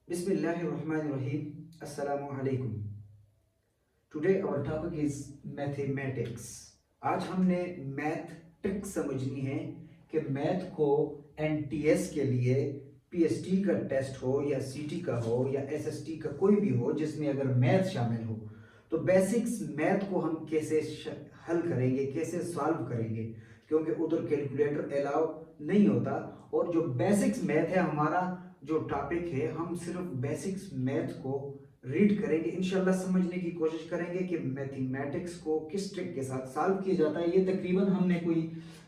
Bismillahirrahmanirrahim. Assalamu alaikum. Today our topic is mathematics. आज हमने math trick समझनी है कि मैथ को एनटीएस के लिए पीएसटी का टेस्ट हो या सीटी का हो या एसएसटी का कोई भी हो जिसमें अगर मैथ शामिल हो तो बेसिक्स मैथ को हम कैसे हल करेंगे, कैसे सॉल्व करेंगे, क्योंकि उधर कैलकुलेटर अलाउ नहीं होता। और जो बेसिक्स मैथ है हमारा जो टॉपिक है, हम सिर्फ बेसिक्स मैथ को रीड करेंगे, इंशाल्लाह समझने की कोशिश करेंगे कि मैथमेटिक्स को किस ट्रिक के साथ सॉल्व किया जाता है। ये तकरीबन हमने कोई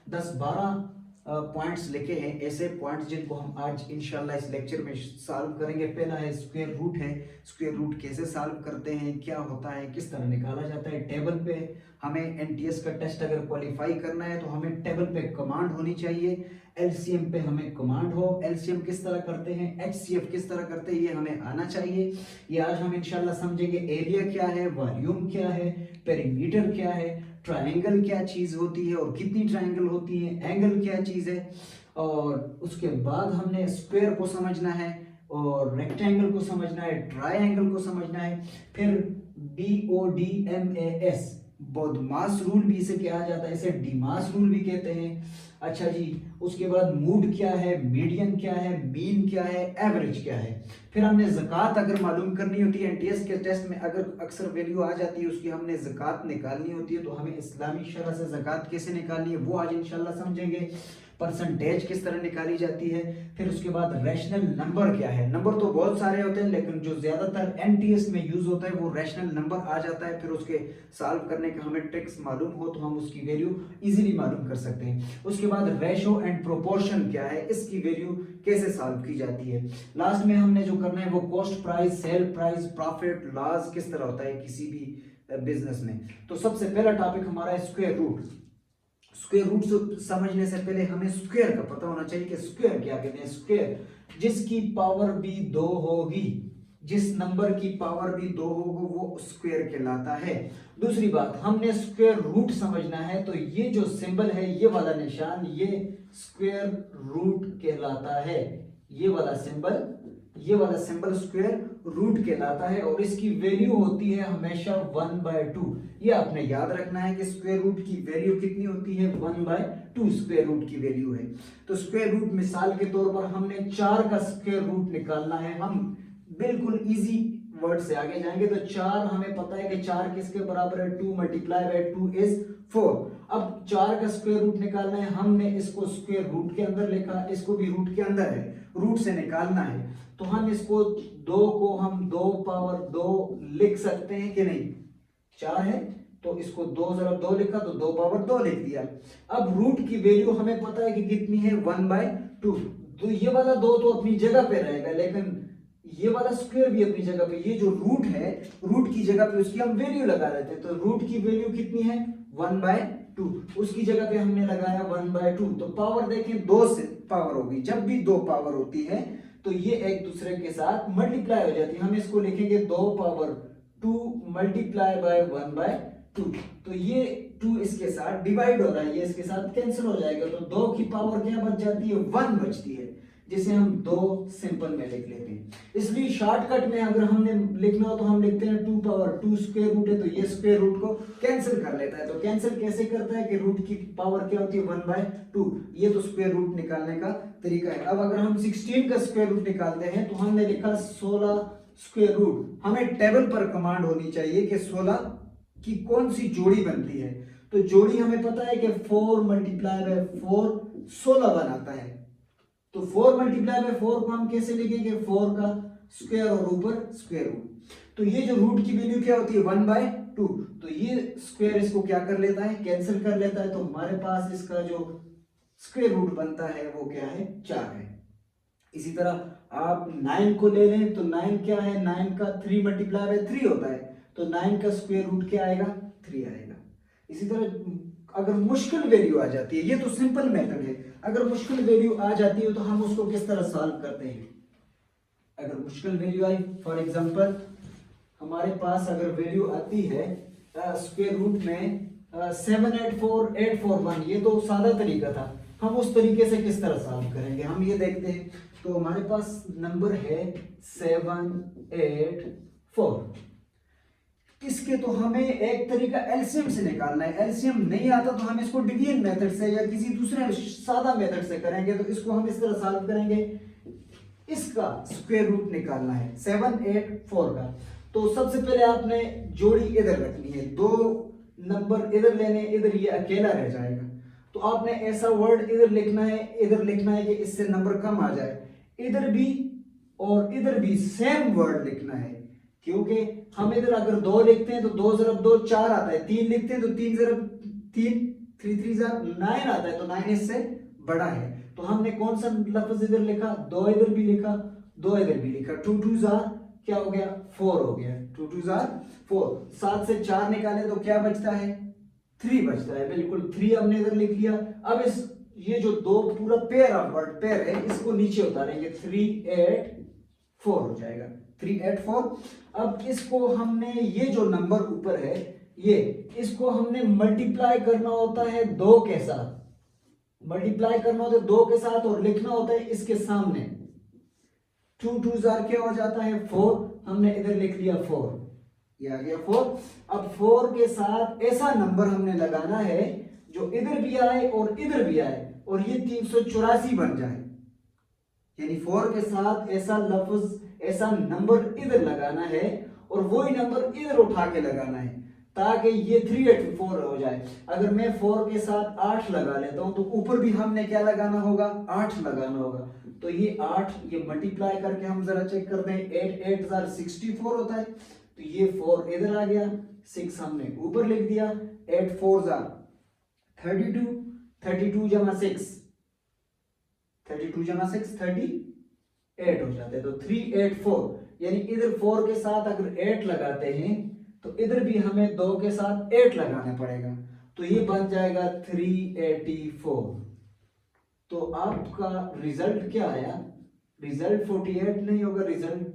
10-12 पॉइंट्स लिखे हैं, ऐसे पॉइंट्स जिनको हम आज इंशाल्लाह इस लेक्चर में सॉल्व करेंगे। पहला है स्क्वायर रूट है, स्क्वायर रूट कैसे सॉल्व करते हैं, क्या होता है, किस तरह निकाला जाता है। टेबल पे हमें एनटीएस का टेस्ट अगर क्वालिफाई करना है तो हमें टेबल पे कमांड होनी चाहिए, एलसीएम पे हमें कमांड हो, एलसीएम किस तरह करते हैं, एचसीएफ किस तरह करते हैं, ये हमें आना चाहिए। ये आज हम इंशाल्लाह समझेंगे। एरिया क्या है, वॉल्यूम क्या है, पेरीमीटर क्या है, ट्रायंगल क्या चीज होती है और कितनी ट्रायंगल होती है, एंगल क्या चीज है, और उसके बाद हमने स्क्वायर को समझना है और रेक्टेंगल को समझना है, ट्रायंगल को समझना है। फिर BODMAS बॉडमास रूल भी इसे कहा जाता है, इसे डीमास रूल भी कहते हैं। अच्छा जी, उसके बाद मूड क्या है, मीडियन क्या है, मीन क्या है, एवरेज क्या है। फिर हमने ज़कात अगर मालूम करनी होती है, एनटीएस के टेस्ट में अगर अक्सर वैल्यू आ जाती है उसकी, हमने ज़कात निकालनी होती है, तो हमें इस्लामी शरह से ज़कात कैसे निकालनी है वो आज इंशाल्लाह समझेंगे। परसेंटेज किस तरह निकाली जाती है। फिर उसके बाद रैशनल नंबर क्या है। नंबर तो बहुत सारे होते हैं लेकिन जो ज्यादातर एनटीएस में यूज होता है वो रैशनल नंबर आ जाता है। फिर उसके सॉल्व करने का हमें ट्रिक्स मालूम हो तो हम उसकी वैल्यू इजीली मालूम कर सकते हैं। उसके बाद रेशो एंड प्रोपोर्शन क्या है, इसकी वैल्यू कैसे सॉल्व की जाती है। लास्ट में हमने जो करना है वो cost price, sale price, profit loss किस तरह होता है किसी भी बिजनेस में। तो सबसे पहला टॉपिक हमारा है स्क्वायर रूट। स्क्वायर रूट समझने से पहले हमें स्क्वायर का पता होना चाहिए कि स्क्वायर क्या कहते हैं। स्क्वायर जिसकी पावर भी 2 होगी, जिस नंबर की पावर भी 2 होगी वो स्क्वायर कहलाता है। दूसरी बात, हमने स्क्वायर रूट समझना है तो ये जो सिंबल है, ये वाला निशान, ये स्क्वायर रूट कहलाता है। ये वाला सिंबल स्क्वायर रूट कहलाता है और इसकी वैल्यू होती है हमेशा 1/2। ये आपने याद रखना है कि स्क्वायर रूट की वैल्यू कितनी होती है, 1/2 स्क्वायर रूट की वैल्यू है। तो स्क्वायर रूट मिसाल के तौर पर हमने 4 का स्क्वायर रूट निकालना है। हम बिल्कुल इजी वर्ड से आगे जाएंगे तो 4 हमें पता है कि 4 किसके बराबर है, 2 × 2 इज 4। अब 4 का स्क्वायर रूट निकालना है, हमने इसको स्क्वायर रूट के अंदर लिखा, इसको भी रूट के अंदर है, रूट से निकालना है। तो हम इसको 2 को हम 2/2 लिख सकते हैं कि नहीं। 4 है तो इसको 2 जरा 2 लिखा तो 2/2 लिख दिया। अब रूट की वैल्यू हमें पता है कि कितनी है, 1/2। तो ये वाला 2 तो अपनी जगह पे रहेगा लेकिन ये वाला स्क्वायर भी अपनी जगह पे। ये जो रूट है, रूट की जगह पे उसकी हम वैल्यू लगा देते हैं। तो रूट की वैल्यू कितनी है, 1/2। उसकी जगह पे हमने लगाया 1/2। तो पावर देखें 2 से पावर होगी, जब भी 2 पावर होती है तो ये एक दूसरे के साथ मल्टीप्लाई हो जाती है। हम इसको लिखेंगे 2/2 मल्टीप्लाई बाय 1/2। तो ये 2 इसके साथ डिवाइड हो रहा है, ये इसके साथ कैंसिल हो जाएगा। तो 2 की पावर क्या बच जाती है, 1 बचती है, जिसे हम 2 सिंपल में लिख लेते हैं। इसलिए शॉर्टकट में अगर हमने लिखना हो तो हम लिखते हैं 2/2 स्क्वायर रूट है तो ये स्क्वायर रूट को कैंसिल कर लेता है। तो कैंसिल कैसे करता है कि रूट की पावर क्या होती है, 1/2। ये तो स्क्वायर रूट निकालने का तरीका है। अब अगर हम 16 का स्क्वायर रूट निकालते हैं तो हमने लिखा 16 स्क्वायर रूट। हमें टेबल पर कमांड होनी चाहिए कि 16 की कौन सी जोड़ी बनती है। तो जोड़ी हमें पता है कि 4 × 4 16 बनाता है। तो 4 × 4 को हम कैसे लिखेंगे, 4 का स्क्वायर और ऊपर स्क्वायर रूट। तो ये जो रूट की वैल्यू क्या होती है, 1/2। तो ये स्क्वायर इसको क्या कर लेता है, कैंसिल कर लेता है। तो हमारे पास इसका जो स्क्वायर रूट बनता है वो क्या है, 4 है। इसी तरह आप 9 को ले लें तो 9 क्या है, 9 का 3 × 3 होता है। तो 9 का स्क्वायर रूट क्या आएगा, 3 आएगा। इसी तरह अगर मुश्किल वैल्यू आ जाती है, ये तो सिंपल मेथड है, अगर मुश्किल वैल्यू आ जाती है तो हम उसको किस तरह सॉल्व करते हैं। अगर मुश्किल वैल्यू आई, फॉर एग्जांपल हमारे पास अगर वैल्यू आती है स्क्वायर रूट में 784,841, ये तो सादा तरीका था, हम उस तरीके से किस तरह सॉल्व करेंगे हम ये देखते हैं। तो हमारे पास नंबर है 784। इसके तो हमें एक तरीका एलसीएम से निकालना है। एलसीएम नहीं आता तो हम इसको डिवीजन मेथड से या किसी दूसरे सादा मेथड से करेंगे। तो इसको हम इस तरह सॉल्व करेंगे, इसका स्क्वायर रूट निकालना है 784 का। तो सबसे पहले आपने जोड़ी इधर रखनी है, दो नंबर इधर लेने, इधर ये अकेला रह जाएगा। तो आपने ऐसा वर्ड इधर लिखना है, इधर लिखना है कि इससे नंबर कम आ जाए। इधर भी और इधर भी सेम वर्ड लिखना है, क्योंकि हम इधर अगर 2 लिखते हैं तो 2 × 2 4 आता है, 3 लिखते हैं तो 3 × 3 3 3 9 आता है, तो 9 इससे बड़ा है। तो हमने कौन सा लफ्ज इधर लिखा, 2 इधर भी लिखा, 2 इधर भी लिखा। 2 2 क्या हो गया, 4 हो गया। 2 2 4। 7 से 4 निकाले तो क्या बचता है, 3 बचता है। बिल्कुल 3 हमने इधर लिख लिया। अब इस ये जो दो पूरा पेयर ऑफ वर्ड पेयर है, इसको नीचे उतारेंगे, 384 हो जाएगा, 384। अब इसको हमने ये जो नंबर ऊपर है ये, इसको हमने मल्टीप्लाई करना होता है 2 के साथ, मल्टीप्लाई करना होता है 2 के साथ और लिखना होता है इसके सामने। 2 2 क्या हो जाता है, 4। हमने इधर लिख लिया 4, ये आ गया 4। अब 4 के साथ ऐसा नंबर हमने लगाना है जो इधर भी आए और इधर भी आए और ये 384 बन जाए। यानी 4 के साथ ऐसा लफ्ज, ऐसा नंबर इधर लगाना है और वही नंबर इधर उठा के लगाना है ताकि ये 384 हो जाए। अगर मैं 4 के साथ 8 लगा लेता हूं तो ऊपर भी हमने क्या लगाना होगा, 8 लगाना होगा। तो ये 8 ये मल्टीप्लाई करके हम जरा चेक कर दें, 8 8 64 होता है। तो ये 4 इधर आ गया, 6 हमने ऊपर लिख दिया, 8 4 32, 32 जमा 6, 32 जमा 6 38 हो जाते हैं। तो 384, यानी इधर 4 के साथ अगर 8 लगाते हैं तो इधर भी हमें 2 के साथ 8 लगाना पड़ेगा। तो ये बन जाएगा 384। तो आपका रिजल्ट क्या आया, रिजल्ट 48 नहीं होगा, रिजल्ट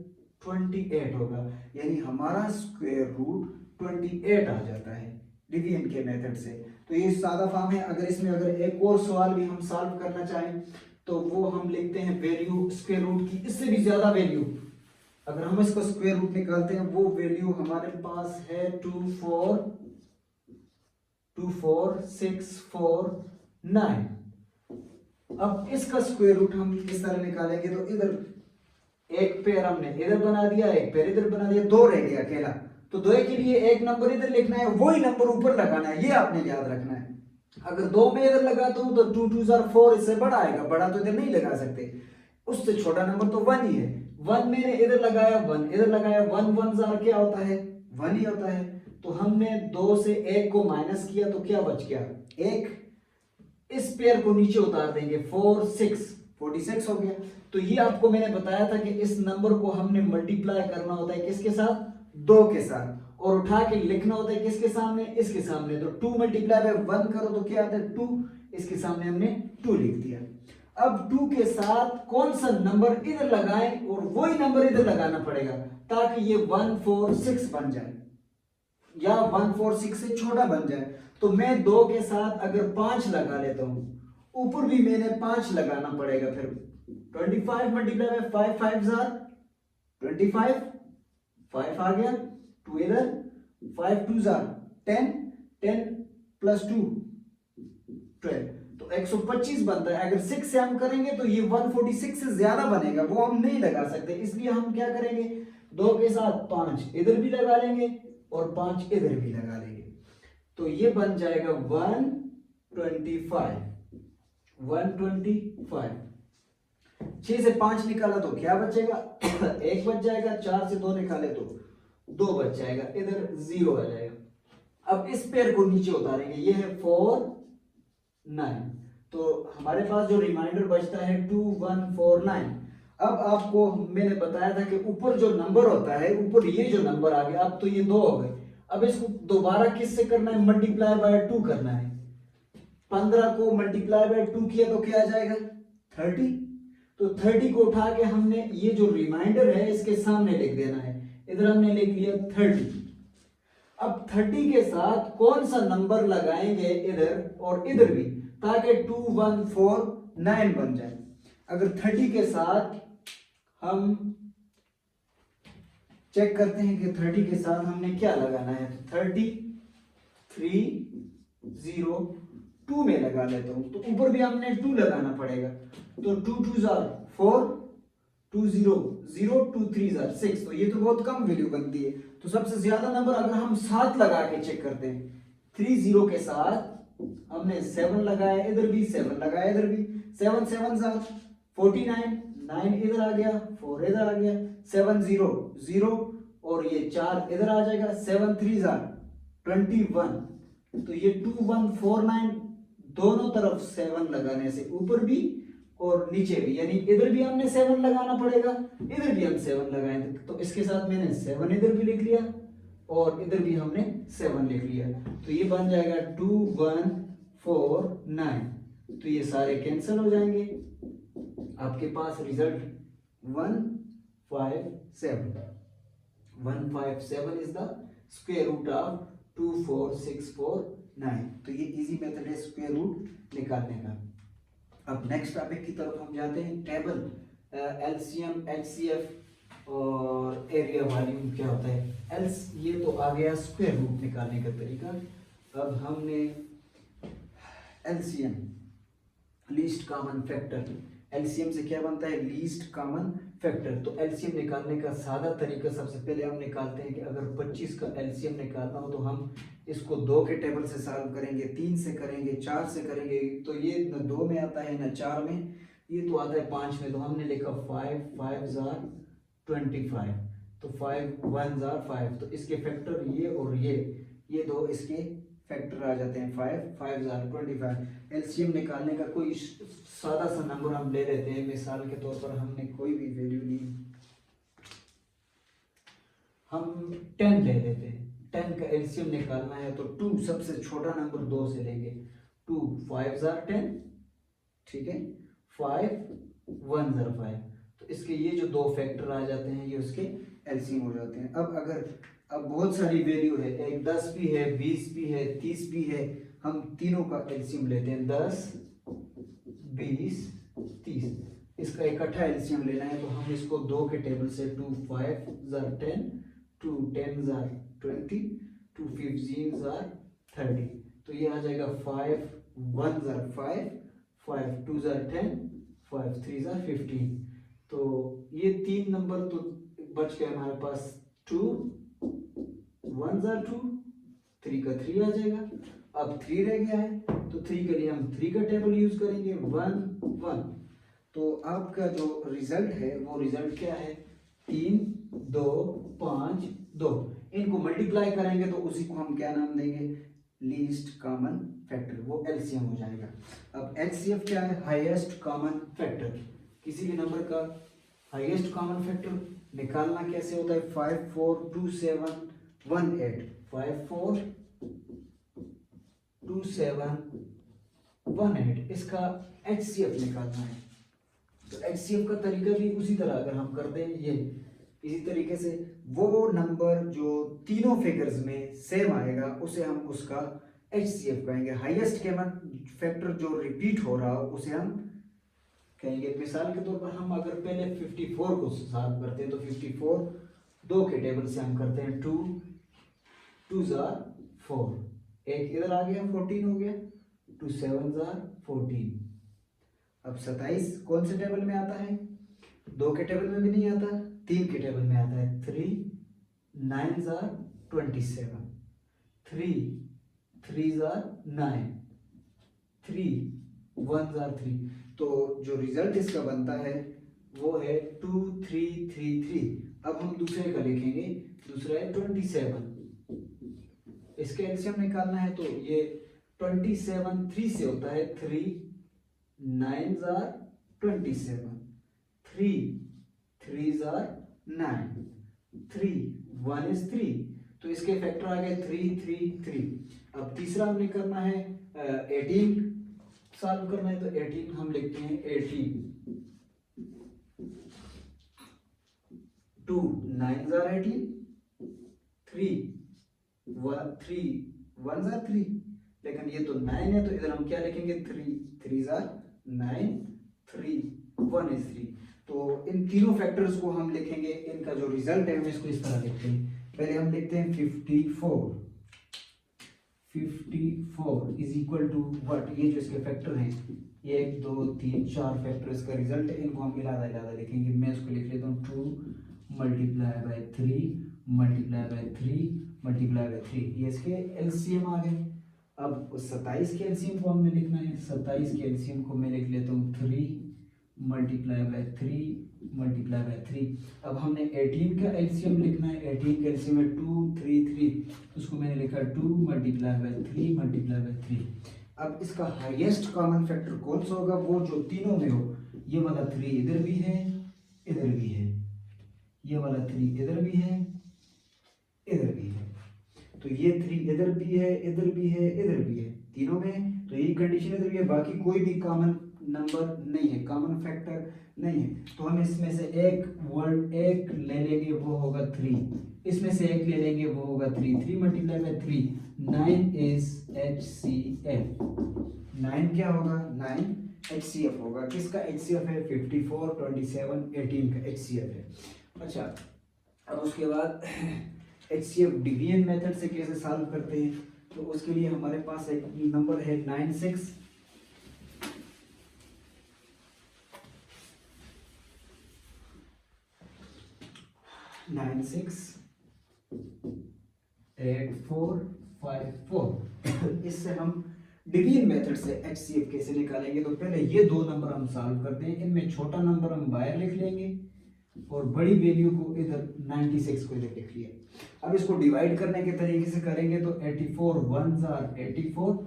28 होगा। यानी हमारा स्क्वायर रूट 28 आ जाता है डिवीजन के मेथड से। तो ये सादा फॉर्म है। अगर इसमें अगर एक और सवाल भी हम सॉल्व करना चाहें तो वो हम लिखते हैं वैल्यू स्क्वायर रूट की, इससे भी ज्यादा वैल्यू। अगर हम इसको स्क्वायर रूट निकालते हैं, वो वैल्यू हमारे पास है 24649। अब इसका स्क्वायर रूट हम किस तरह निकालेंगे, तो इधर एक पेयर हमने इधर बना दिया, एक पेयर इधर बना दिया, 2 रह गया अकेला। तो 2 के लिए एक नंबर इधर लिखना है, वही नंबर ऊपर लगाना है, ये आपने याद रखना है। अगर 2 में इधर लगाता हूं तो 2 2 4, इससे बड़ा आएगा, बड़ा तो इधर नहीं लगा सकते, उससे छोटा नंबर तो 1 ही है। 1 मैंने इधर लगाया, 1 इधर लगाया, 1 1 क्या होता है, 1 ही होता है। तो हमने 2 से 1 को माइनस किया तो क्या बच गया, 1। इस पेयर को नीचे उतार देंगे, 4 6 46 हो गया। तो ये आपको मैंने बताया था कि इस नंबर को हमने मल्टीप्लाई करना होता है किसके साथ, 2 के साथ, और उठा के लिखना होता है किसके सामने, इसके सामने। तो 2 × 1 करो तो क्या आता है, 2। इसके सामने हमने 2 लिख दिया। अब 2 के साथ कौन सा नंबर इधर लगाएं और वही नंबर इधर लगाना पड़ेगा ताकि ये 146 बन जाए या 146 से छोटा बन जाए। तो मैं 2 के साथ अगर 5 लगा लेता हूं, ऊपर भी मैंने 5 लगाना पड़ेगा। फिर 25 × 5 5 25, 5 आ गया, 2 इधर, 5 2 10, 10 + 2 12, तो 125 बनता है। अगर 6 से हम करेंगे तो ये 146 से ज्यादा बनेगा, वो हम नहीं लगा सकते। इसलिए हम क्या करेंगे, 2 के साथ 5 इधर भी लगा लेंगे और 5 इधर भी लगा लेंगे। तो ये बन जाएगा 125। 6 से 5 निकाला तो क्या बचेगा, 1 बच जाएगा। 4 से 2 निकाले तो 2 बच जाएगा, इधर 0 आ जाएगा। अब इस पेयर को नीचे उतारेंगे, ये है 4 9। तो हमारे पास जो रिमाइंडर बचता है 2149। अब आपको मैंने बताया था कि ऊपर जो नंबर होता है, ऊपर ये जो नंबर आ गया, अब तो ये 2 हो गए। अब इसको दोबारा किससे करना है, मल्टीप्लाई बाय 2 करना है। 15 को मल्टीप्लाई बाय 2 किया तो क्या आ जाएगा, 30। तो 30 को उठा के हमने ये जो रिमाइंडर है इसके सामने लिख देना है। इधर हमने लिख लिया 30। अब 30 के साथ कौन सा नंबर लगाएंगे इधर और इधर भी, ताकि 2149 बन जाए। अगर 30 के साथ हम चेक करते हैं कि 30 के साथ हमने क्या लगाना है, तो 30 3 0 2 में लगा लेता हूं, तो ऊपर भी हमने 2 लगाना पड़ेगा, तो 2 2 जार 4 2 0 0 2 3 जार 6, तो ये तो बहुत कम वैल्यू बनती है। तो सबसे ज्यादा नंबर अगर हम 7 लगा के चेक करते हैं, 3 0 के साथ हमने 7 लगाया, इधर भी 7 लगाया, इधर भी 7 7 जार 49, 9 इधर आ गया, 4 इधर आ गया, 7 0 0 और ये 4 इधर आ जाएगा, 7 3 जार 21, तो ये 2149, दोनों तरफ 7 लगाने से ऊपर भी और नीचे भी, यानी इधर भी हमने 7 लगाना पड़ेगा, इधर भी हम 7 लगाएंगे, तो इसके साथ मैंने 7 इधर भी लिख लिया और इधर भी हमने 7 लिख लिया, तो ये बन जाएगा 2149, तो ये सारे कैंसिल हो जाएंगे, आपके पास result 157 is the square root of 24649, तो ये इजी मेथड है स्क्वायर रूट निकालने का। अब नेक्स्ट टॉपिक की तरफ हम जाते हैं, टेबल एलसीएम एचसीएफ और एरिया वॉल्यूम क्या होता है। ये तो आ गया स्क्वायर रूट निकालने का तरीका। अब हमने LCM least common factor, LCM से क्या बनता है, लीस्ट कॉमन फैक्टर। तो एलसीएम निकालने का सादा तरीका, सबसे पहले हम निकालते हैं कि अगर 25 का एलसीएम निकालना हो तो हम इसको 2 के टेबल से सॉल्व करेंगे, 3 से करेंगे, 4 से करेंगे, तो ये न 2 में आता है न 4 में, ये तो आता है 5 में, तो हमने लिखा 5 5 जार 25, तो 5 1 जार 5, तो इसके फैक्टर ये और ये दो इसके फैक्टर आ जाते हैं, 5 5 जार 25। एलसीएम निकालने का कोई सादा सा नंबर हम ले लेते हैं, मिसाल के तौर पर हमने कोई भी वैल्यू ली, हम 10 ले लेते हैं, 10 का एलसीएम निकालना है तो 2 सबसे छोटा नंबर 2 से लेंगे, 2 5 जार 10, ठीक है, 5 1 जार 5, तो इसके ये जो दो फैक्टर आ जाते हैं ये उसके एलसीएम हो जाते हैं। अब बहुत सारी वैल्यू है, एक 10 भी है, 20 भी है, 30 भी है, हम तीनों का एलसीएम लेते हैं, 10 20 30, इसका इकट्ठा एलसीएम लेना है, तो हम इसको 2 के टेबल से 2 5 जार 10, 2 10 जार 20, 2 15 जार 30, तो ये आ जाएगा 5 1 जार 5, 5 2 जार 10, 5 3 जार 15, तो ये 3 नंबर तो बच गए हमारे पास, 2 1 जार 2, 3 का 3 आ जाएगा, अब 3 रह गया है, तो 3 के लिए हम 3 का टेबल यूज करेंगे, 1 1, तो आपका जो रिजल्ट है वो रिजल्ट क्या है, 3 2 5 2, इनको मल्टीप्लाई करेंगे तो उसी को हम क्या नाम देंगे, लीस्ट कॉमन फैक्टर, वो एलसीएम हो जाएगा। अब एचसीएफ क्या है, हाईएस्ट कॉमन फैक्टर, किसी भी नंबर का हाईएस्ट कॉमन फैक्टर निकालना कैसे होता है, 5 4 2 7 1 8, 5 4 2 7 1 8, इसका एचसीएफ निकालना है, तो एचसीएफ का तरीका भी उसी तरह अगर हम कर दें, ये इसी तरीके से वो नंबर जो तीनों फिगर्स में सेम आएगा उसे हम उसका एचसीएफ कहेंगे, हाईएस्ट कॉमन फैक्टर जो रिपीट हो रहा हो उसे हम कहेंगे। मिसाल के तौर पर हम अगर पहले 54 को सॉल्व करते हैं तो 54 2 के टेबल से हम करते हैं, 2 2 जार 4, एक इधर आ गया 14 हो गया, 2 7 जार 14, अब 27 कौन से टेबल में आता है, 2 के टेबल में भी नहीं आता, 3 के टेबल में आता है, 3 9 जार 27, 3 3 जार 9, 3 1 जार 3, तो जो रिजल्ट इसका बनता है वो है 2 3 3 3। अब हम दूसरे का लिखेंगे, दूसरा है 27, इसके एलसीएम निकालना है तो ये 27 3 से होता है, 3 9 जार 27, 3 3 जार 9, 3 1 is 3, तो इसके फैक्टर आ गए 3 3 3। अब तीसरा हमने करना है 18 सॉल्व करना है, तो 18 हम लिखते हैं 18, 2 9 जार 18, 3 1 जार 3, लेकिन ये तो 9 है तो इधर हम क्या लिखेंगे, 3 3 जार 9, 3 1 is 3। तो इन तीनों फैक्टर्स को हम लिखेंगे, इनका जो रिजल्ट है हम इसको इस तरह लिखते हैं। पहले हम लिखते हैं 54 इज इक्वल टू व्हाट, ये जो इसके फैक्टर हैं 1 2 3 4 फैक्टर इसका रिजल्ट है, इनको हम इलादा इलादा लिखेंगे। मैं इसको लिख लेता हूँ 2 multiply bye 3 multiply by 3 multiply by 3, ये इसके एलसीएम आ गए। अब 27 के एलसीएम को हमें लिखना है, 27 के एलसीएम को मैं लिख लेता हूँ 3 मल्टीप्लाई बाय 3 मल्टीप्लाई बाय 3। अब हमने 18 का एलसीएम लिखना है, 18 का एलसीएम है 2 3 3, उसको मैंने लिखा 2 मल्टीप्लाई बाय 3 मल्टीप्लाई बाय 3। अब इसका हाईएस्ट कॉमन फैक्टर कौन सा होगा, वो जो तीनों में हो। ये वाला 3 इधर भी है, इधर भी है, ये वाला 3 इधर भी है, इधर भी है, तो ये 3 इधर भी है, इधर भी है, इधर भी है, तीनों में। तो ये कंडीशन इधर भी है, बाकी कोई भी कॉमन नंबर नहीं है, कॉमन फैक्टर नहीं है। तो हम इसमें से एक ले लेंगे, वो होगा 3, इसमें से एक ले लेंगे, वो होगा 3 मल्टीप्लाई बाय 3 9 इज HCF। 9 क्या होगा, 9 HCF होगा। किसका HCF है, 54 27 18 का HCF है। अच्छा, अब उसके बाद HCF डिवीजन मेथड से कैसे सॉल्व करते हैं, तो उसके लिए हमारे पास एक नंबर है 96 8454। इससे हम डिवीजन मेथड से HCF कैसे निकालेंगे, तो पहले ये दो नंबर हम सॉल्व करते हैं। इनमें छोटा नंबर हम बाहर लिख लेंगे और बड़ी वैल्यू को इधर 96 को इधर लिख लिया। अब इसको डिवाइड करने के तरीके से करेंगे तो 84 1s are 84,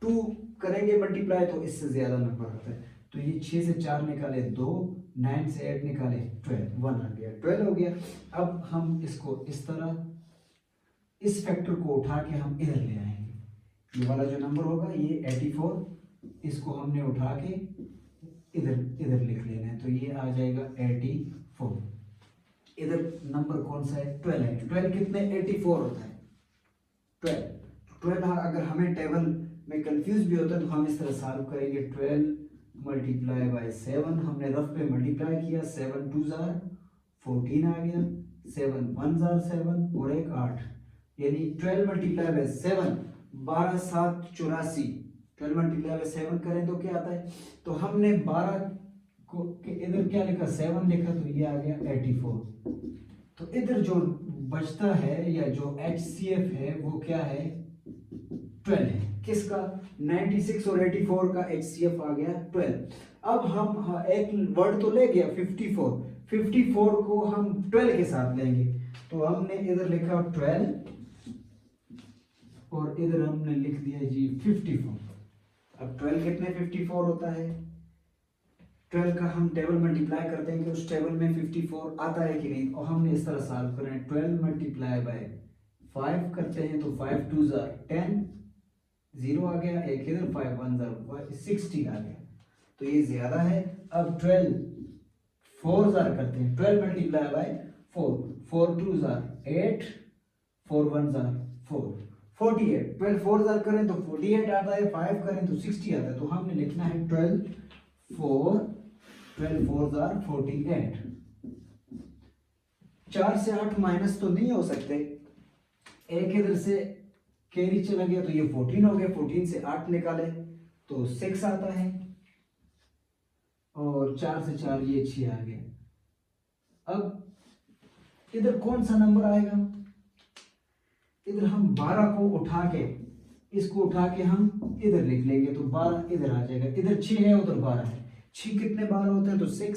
2 करेंगे मल्टीप्लाई तो इससे ज्यादा नंबर आता है। तो ये 6 से 4 निकाले 2, 9 से 8 निकाले 12, 1 आ गया, 12 हो गया। अब हम इसको इस तरह, इस फैक्टर को उठा के हम इधर ले आएंगे। ये वाला जो नंबर होगा ये 84, इसको हमने उठा के इधर इधर लिख लेना है, तो ये आ जाएगा 84। इधर नंबर कौन सा है, 12 है। 12 कितने, 84 होता है 12। अगर हमें टेबल में कंफ्यूज भी होता है तो हम इस तरह सॉल्व करेंगे। 12 मल्टीप्लाई बाय 7, हमने रफ पे मल्टीप्लाई किया, 7 2s are 14 आ गया, 7 1s are 7 और एक 8, यानी 12 मल्टीप्लाई बाय 7 12 7 84। 12 मल्टीप्लाई बाय 7 करें तो क्या आता है, तो हमने 12 को इधर क्या लिखा, 7 लिखा, तो ये आ गया 84। तो इधर जो बचता है या जो HCF है वो क्या है, 12 है। किसका, 96 और 84 का HCF आ गया 12। अब हम एक वर्ड तो ले गया 54 को हम 12 के साथ लेंगे, तो हमने इधर लिखा 12 और इधर हमने लिख दिया जी 54। अब 12 कितने 54 होता है, 12 का हम टेबल मल्टीप्लाई करते हैं कि उस टेबल में 54 आता है कि नहीं, और हमने इस तरह सॉल्व करना है। 12 मल्टीप्लाई बाय 5 करते हैं तो 5 2s are 10, 0 आ गया, एक इधर 5 1s are 60 आ गया, तो ये ज्यादा है। अब 12 4s are करते हैं, 12 multiply by 4, 4 2s are 8, 4 1s are 4, 48। 12 4s are करें तो 48 आता है, 5 करें तो 60 आता है, तो हमने लिखना है 12 4s are 48। 4 से 8 माइनस तो नहीं हो सकते, एक इधर से कैरी चला गया तो ये 14 हो गया, 14 से 8 निकाले तो 6 आता है, और 4 से 4 ये 6 आ गया। अब इधर कौन सा नंबर आएगा, इधर हम 12 को उठा के, इसको उठा के हम इधर लिख लेंगे तो 12 इधर आ जाएगा। इधर 6 है, उधर 12 है, 6 कितने 12 होते हैं, तो 6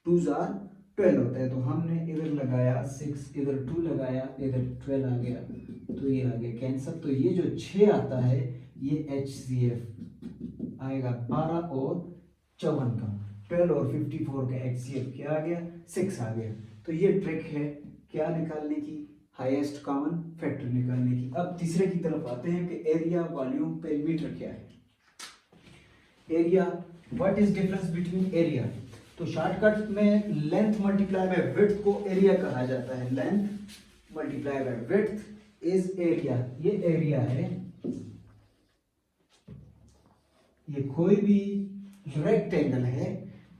2s are 12 होता है, तो हमने इधर लगाया 6, इधर 2 लगाया, इधर 12 आ गया, तो ये आ गया कैंसर। तो ये जो 6 आता है ये HCF आएगा 12 और 54 का, 12 और 54 का HCF क्या आ गया, 6 आ गया। तो ये ट्रिक है क्या निकालने की, हाईएस्ट कॉमन फैक्टर निकालने की। अब तीसरे की तरफ आते हैं कि एरिया वॉल्यूम पेरीमीटर क्या है। Area, what is difference between area, तो शॉर्टकट में लेंथ मल्टीप्लाई बाय विड्थ को एरिया कहा जाता है। Length multiply by width is area. ये एरिया है, ये कोई भी रेक्टेंगल है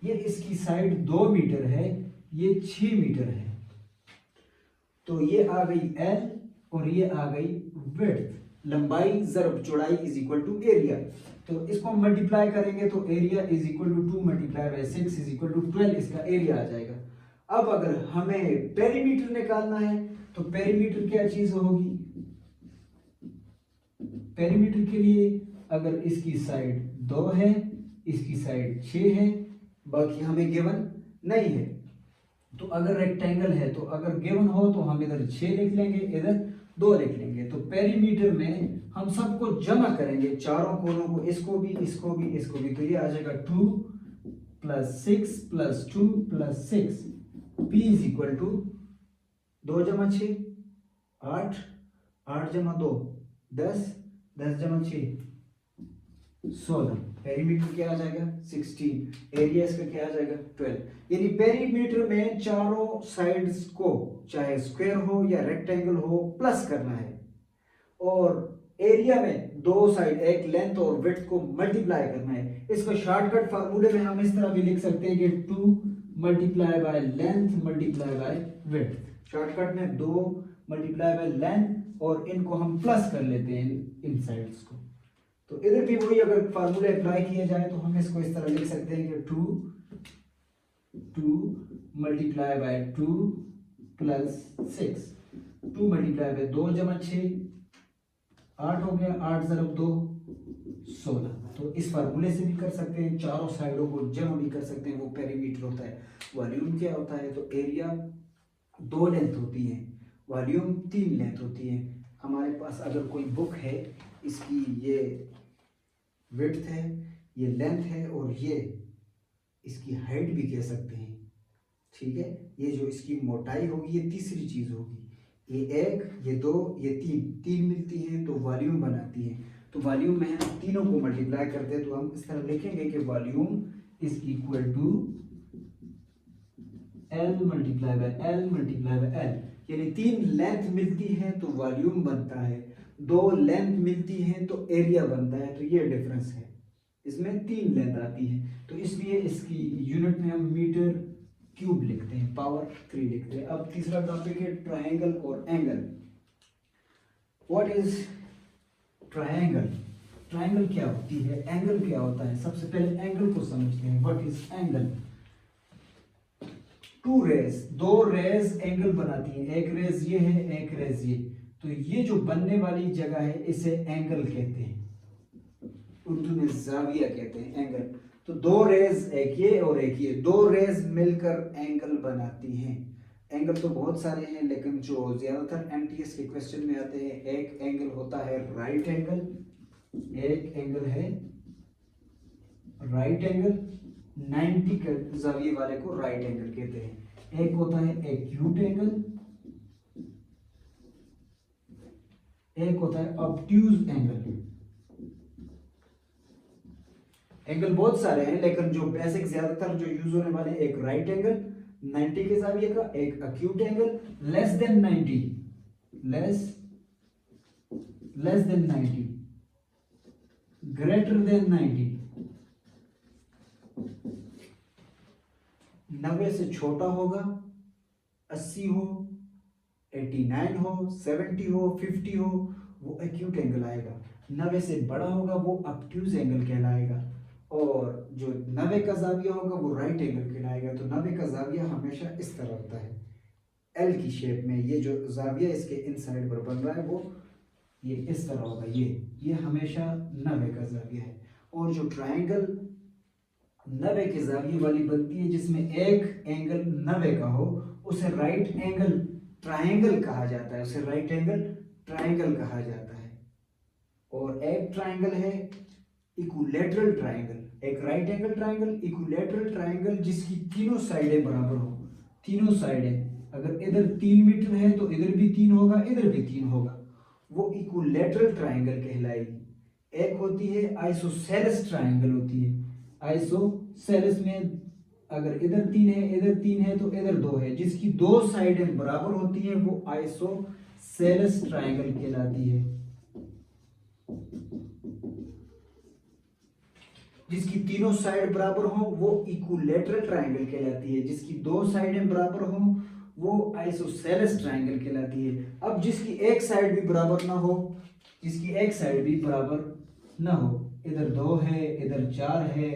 ये इसकी साइड 2 मीटर है, ये 6 मीटर है, तो ये आ गई L और ये आ गई विड्थ, लंबाई ज़रब चौड़ाई इज इक्वल टू एरिया। तो इसको मल्टीप्लाई करेंगे तो area is equal to 2 multiply by 6 is equal to 12 इसका एरिया आ जाएगा। अब अगर हमें पेरीमीटर निकालना है तो पेरीमीटर क्या चीज होगी, पेरीमीटर के लिए अगर इसकी साइड 2 है, इसकी साइड 6 है, बाकी हमें गिवन नहीं है, तो अगर रेक्टेंगल है तो अगर गिवन हो तो हम इधर 6 लिख लेंगे, इधर 2 लिख लेंगे। तो पेरीमीटर में हम सबको जमा करेंगे, चारों कोनों को, इसको भी, इसको भी, इसको भी, तो ये आ जाएगा 2 + 6 + 2 + 6 P is equal to 2 × 6 8, 8 × 2 10, 10 × 6 16, perimeter क्या आ जाएगा 16, एरिया इसका क्या आ जाएगा 12। यानी पेरीमीटर में चारों साइड्स को चाहे स्क्वायर हो या रेक्टेंगल हो प्लस करना है, और एरिया में दो साइड एक लेंथ और विड्थ को मल्टीप्लाई करना है। इसको शॉर्टकट फार्मूले में हम इस तरह भी लिख सकते हैं कि 2 multiply by length multiply by width. Shortcut में 2 मल्टीप्लाई बाय लेंथ और इनको हम प्लस कर लेते हैं इन साइड्स को। तो इधर भी वही अगर फार्मूले अप्लाई किया जाए तो हम इसको इस तरह लिख सकते हैं कि 2 multiply bye 2 plus 6, 2 multiply bye 2 × 6 8 हो गया, 8 × 2 16। तो इस फार्मूले से भी कर सकते हैं, चारों साइडों को जमा भी कर सकते हैं। वो पेरीमीटर होता है। वॉल्यूम क्या होता है, तो एरिया 2 लेंथ होती है, वॉल्यूम 3 लेंथ होती है। हमारे पास अगर कोई बुक है, इसकी ये विड्थ है, ये लेंथ है और ये इसकी हाइट भी कह सकते हैं, ठीक है। ये जो इसकी मोटाई होगी ये तीसरी चीज होगी, ये 1, ये 2, ये 3 मिलती हैं तो वॉल्यूम बनाती हैं। तो वॉल्यूम में हम तीनों को मल्टीप्लाई करते हैं तो हम इस तरह लिखेंगे कि volume is equal to L multiply by L multiply by L। यानी 3 लेंथ मिलती है तो वॉल्यूम बनता है, 2 लेंथ मिलती है तो एरिया बनता है। तो ये डिफरेंस है, इसमें 3 लेंथ आती है, तो इसलिए इसकी यूनिट में हम मीटर क्यूब लिखते हैं, पावर 3 लिखते हैं। अब तीसरा टॉपिक है ट्रायंगल और angle. What is triangle, triangle क्या होती है, एंगल क्या होता है। सबसे पहले एंगल को समझते हैं। What is angle. 2 rays, 2 rays angle बनाती हैं, एक रेज ये है, एक रेज ये, तो ये जो बनने वाली जगह है इसे एंगल कहते हैं, उर्दू में जाविया कहते हैं एंगल। तो 2 रेज, एक ये और एक ये, 2 रेज मिलकर एंगल बनाती हैं। एंगल तो बहुत सारे हैं, लेकिन जो ज्यादातर एमटीएस के क्वेश्चन में आते हैं, एक एंगल होता है राइट एंगल, एक एंगल है राइट एंगल, 90 के जाविये वाले को राइट एंगल कहते हैं। एक होता है एक्यूट एंगल, एक होता है ऑब्ट्यूज एंगल। एंगल बहुत सारे हैं, लेकिन जो बेसिक ज्यादातर जो यूज होने वाले, एक राइट एंगल 90 के जाविये का, एक acute angle less than 90, less than 90, greater than 90, 90 से छोटा होगा, 80 हो, 89 हो, 70 हो, 50 हो, वो एक्यूट एंगल आएगा। 90 से बड़ा होगा वो ऑब्ट्यूज एंगल कहलाएगा, और जो 90 का जाविया होगा वो राइट एंगल कहलाएगा। तो 90 का जाविया हमेशा इस तरह होता है, एल की शेप में। ये जो जाविया इसके इन साइड पर बन रहा है वो ये इस तरह होगा, ये हमेशा 90 का जाविया है। और जो ट्रायंगल 90 के जाविये वाली बनती है, जिसमें एक एंगल 90 का हो, उसे राइट एंगल ट्रायंगल कहा जाता है, उसे राइट एंगल ट्रायंगल कहा जाता है। और एक ट्रायंगल है इक्विलैटरल ट्रायंगल, एक right angle triangle, equilateral triangle जिसकी तीनों साइडें बराबर हो, तीनों साइडें, अगर इधर 3 मीटर है तो इधर भी 3 होगा, इधर भी 3 होगा, वो इक्विलैटरल ट्रायंगल कहलाएगी। एक होती है आइसोसेलेस ट्रायंगल होती है, आइसोसेलेस में अगर इधर 3 है, इधर 3 है तो इधर 2 है, जिसकी 2 साइडें बराबर होती हैं वो आइसोसेलेस ट्रायंगल कहलाती है। जिसकी तीनों साइड बराबर हो वो इक्विलैटरल ट्रायंगल कहलाती है, जिसकी दो साइडें बराबर हो वो आइसोसेलेस ट्रायंगल कहलाती है। अब जिसकी एक साइड भी बराबर ना हो, जिसकी एक साइड भी बराबर ना हो, इधर 2 है, इधर 4 है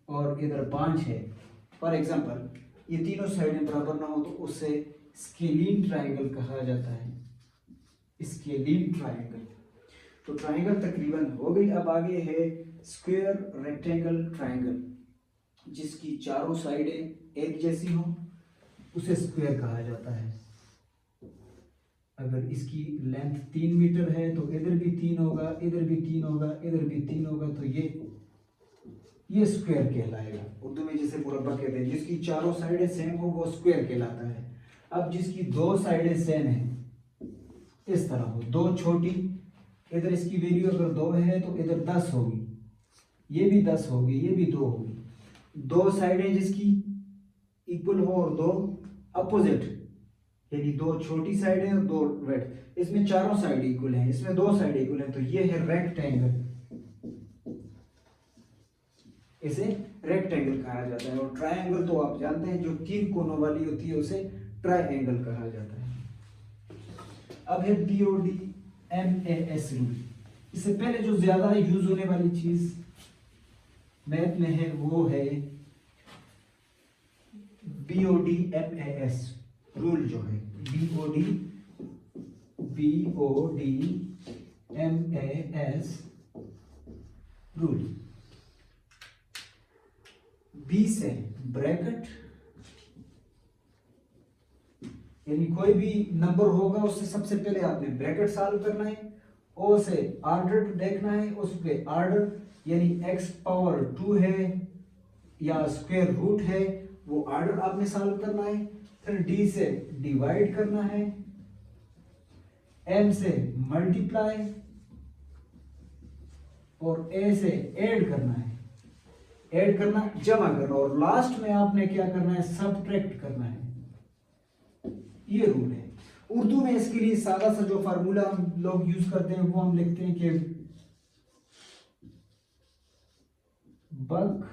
और इधर 5 है, फॉर एग्जांपल ये तीनों साइडें बराबर ना हो तो उससे स्केलीन ट्रायंगल कहा जाता है, स्केलीन ट्रायंगल। तो ट्रायंगल तकरीबन हो गई। अब आगे है स्क्वायर रेक्टेंगल ट्रायंगल, जिसकी चारों साइडें एक जैसी हो उसे स्क्वायर कहा जाता है। अगर इसकी लेंथ 3 मीटर है तो इधर भी 3 होगा, इधर भी 3 होगा, इधर भी 3 होगा, तो ये स्क्वायर कहलाएगा। उर्दू में जिसे मुरब्बा कहते हैं, जिसकी चारों साइडें सेम हो वो स्क्वायर कहलाता है। अब जिसकी दो साइडें सेम है, इस तरह हो, दो छोटी, इधर इसकी वैल्यू अगर 2 है तो इधर 10 होगी, ये भी 10 होगी, ये भी 2 होगी। दो साइडें जिसकी इक्वल हो और दो अपोजिट, यानी दो छोटी साइडें और दो वेट, इसमें चारों साइड इक्वल हैं, इसमें दो साइड इक्वल हैं, तो ये है रेक्टेंगल, इसे रेक्टेंगल कहा जाता है। और ट्रायंगल तो आप जानते हैं, जो 3 कोनों वाली होती है उसे ट्रायंगल कहा जाता है। अब है BOD-MAS रूल। इससे पहले जो ज्यादा यूज होने वाली चीज मैथ में है वो है BOD-MAS रूल, जो है BOD-MAS रूल। बी से ब्रैकेट, यानी कोई भी नंबर होगा उससे सबसे पहले आपने ब्रैकेट सॉल्व करना है। ओ से ऑर्डर देखना है, उस पे ऑर्डर यानी x पावर 2 है या स्क्वायर रूट है, वो ऑर्डर आपने सॉल्व करना है। फिर डी से डिवाइड करना है, एम से मल्टीप्लाई और ए से ऐड करना है, ऐड करना जमा करना, और लास्ट में आपने क्या करना है, सबट्रैक्ट करना है। ये रूल है। उर्दू में इसके लिए सादा सा जो फार्मूला हम लोग यूज करते हैं वो हम लिखते हैं कि बक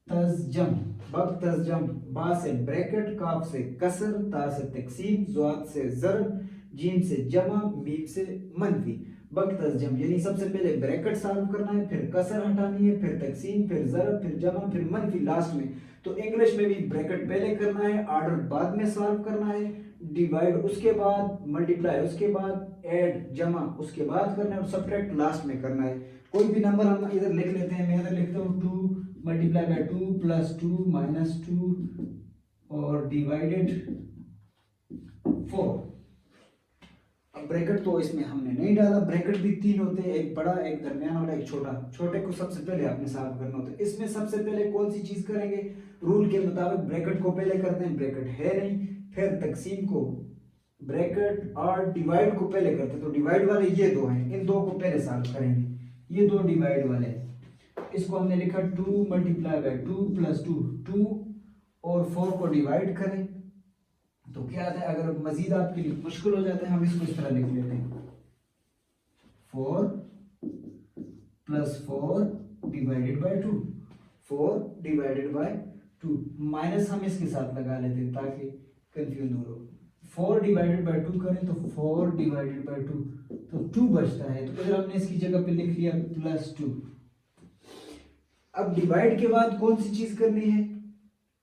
तजम, बक तजम, बा से ब्रैकेट, काफ से कसर, ता से तकसीम, ज़ात से ज़र्ब, जीम से जमा, मीम से मनफी। बक तजम यानी सबसे पहले ब्रैकेट सॉल्व करना है, फिर कसर हटानी है, फिर तकसीम, फिर ज़र्ब, फिर जमा, फिर मनफी लास्ट में। तो इंग्लिश में भी ब्रैकेट पहले करना है, ऑर्डर बाद में सॉल्व करना है, डिवाइड उसके बाद, मल्टीप्लाई उसके बाद, ऐड जमा उसके बाद करना है और सब्ट्रैक्ट लास्ट में करना है। कोई भी नंबर हम इधर लिख लेते हैं, मैं इधर लिखता हूँ 2 मल्टीप्लाई बाय 2 प्लस 2 माइनस 2 और डिवाइडेड 4। अब ब्रैकेट तो इसमें हमने नहीं डाला, ब्रैकेट भी 3 होते हैं, एक बड़ा, एक दरमियान वाला, एक छोटा। छोटे को सबसे पहले आपने सॉल्व करना होता है। इसमें सबसे पहले कौन सी चीज करेंगे, रूल के मुताबिक ब्रैकेट को पहले करते हैं, ब्रैकेट है नहीं, फिर तकसीम को, ब्रैकेट और डिवाइड को पहले करते हैं। तो डिवाइड वाले ये दो हैं, इन दो को पहले सॉल्व करेंगे, ये दो डिवाइड वाले। इसको हमने लिखा 2 मल्टीप्लाई बाय 2 प्लस 2 और 4 को डिवाइड करें तो क्या आता है। अगर मजीद आपके लिए मुश्किल हो जाता है हम इसको इस तरह लिख लेते हैं, 4 plus 4 divided by 2, 4 divided by 2, minus हम इसके साथ लगा लेते हैं ताकि कंफ्यूज हो। 4 डिवाइडेड बाय 2 करें तो 4 डिवाइडेड बाय 2 तो 2 बचता है, तो इधर हमने इसकी जगह पे लिख लिया प्लस 2। अब डिवाइड के बाद कौन सी चीज करनी है,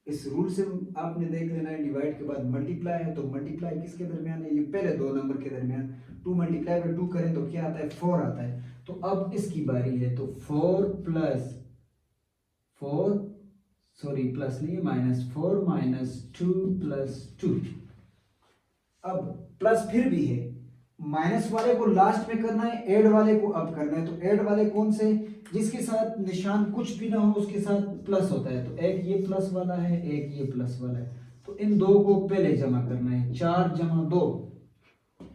इस रूल से आपने देख लेना है। डिवाइड के बाद मल्टीप्लाई है, तो मल्टीप्लाई किसके दरमियान है, ये पहले दो नंबर के दरमियान। 2 मल्टीप्लाई बाय 2 करें तो क्या आता है, 4 आता है। तो अब इसकी बारी है, तो 4 प्लस 4, सॉरी प्लस नहीं माइनस 4 माइनस 2 प्लस 2। अब प्लस फिर भी है, माइनस वाले को लास्ट में करना है, ऐड वाले को अब करना है। तो ऐड वाले कौन से, जिसके साथ निशान कुछ भी ना हो उसके साथ प्लस होता है। तो एक ये प्लस वाला है, एक ये प्लस वाला है, तो इन दो को पहले जमा करना है। 4 जमा 2,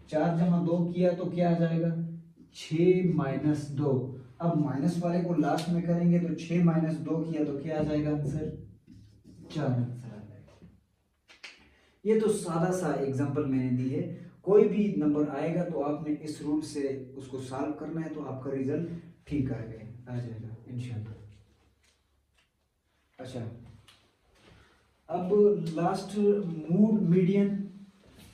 4 जमा 2 किया तो क्या आ जाएगा, 6 माइनस 2। अब माइनस वाले को लास्ट में करेंगे तो 6 माइनस 2 किया तो क्या आ जाएगा आंसर, 4 आंसर आ जाएगा। ये तो सादा सा एग्जांपल मैंने दी है। कोई भी नंबर आएगा तो आपने इस रूल से उसको सॉल्व करना है, तो आपका रिजल्ट ठीक आ जाएगा इंशाल्लाह। अच्छा, अब लास्ट मूड, मीडियन,